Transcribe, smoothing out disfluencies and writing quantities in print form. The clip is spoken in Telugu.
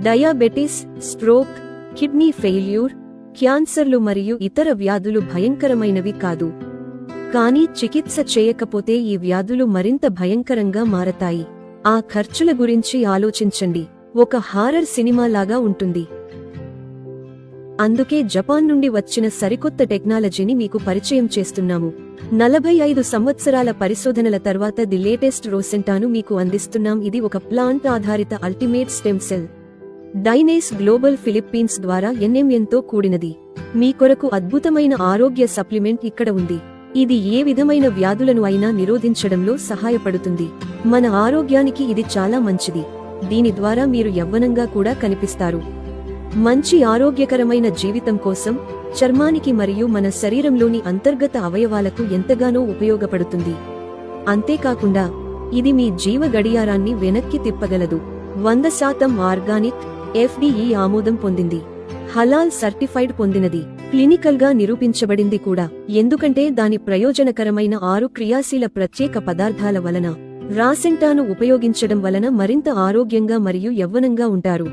డయాబెటిస్, స్ట్రోక్, కిడ్నీ ఫెయిల్యూర్, క్యాన్సర్లు మరియు ఇతర వ్యాధులు భయంకరమైనవి కాదు. కానీ చికిత్స చేయకపోతే ఈ వ్యాధులు మరింత భయంకరంగా మారతాయి. ఆ ఖర్చుల గురించి ఆలోచించండి. ఒక హారర్ సినిమా లాగా ఉంటుంది. అందుకే జపాన్ నుండి వచ్చిన సరికొత్త టెక్నాలజీని మీకు పరిచయం చేస్తున్నాము. 45 సంవత్సరాల పరిశోధనల తర్వాత ది లేటెస్ట్ రోసెంటాను మీకు అందిస్తున్నాం. ఇది ఒక ప్లాంట్ ఆధారిత అల్టిమేట్ స్టెమ్ సెల్ డైనేస్ గ్లోబల్ ఫిలిప్పీన్స్ ద్వారా ఎన్ఎంఎన్తో కూడినది. మీ కొరకు అద్భుతమైన ఆరోగ్య సప్లిమెంట్ ఇక్కడ ఉంది. ఇది ఏ విధమైన వ్యాధులను అయినా నిరోధించడంలో సహాయపడుతుంది. మన ఆరోగ్యానికి ఇది చాలా మంచిది. దీని ద్వారా మీరు యవ్వనంగా కూడా కనిపిస్తారు. మంచి ఆరోగ్యకరమైన జీవితం కోసం చర్మానికి మరియు మన శరీరంలోని అంతర్గత అవయవాలకు ఎంతగానో ఉపయోగపడుతుంది. అంతేకాకుండా ఇది మీ జీవ గడియారాన్ని వెనక్కి తిప్పగలదు. 100% ఆర్గానిక్, FDE ఆమోదం పొందింది, హలాల్ సర్టిఫైడ్ పొందినది, క్లినికల్ గా నిరూపించబడింది కూడా. ఎందుకంటే దాని ప్రయోజనకరమైన 6 క్రియాశీల ప్రత్యేక పదార్థాల వలన. రాసెంటాను ఉపయోగించడం వలన మరింత ఆరోగ్యంగా మరియు యవ్వనంగా ఉంటారు.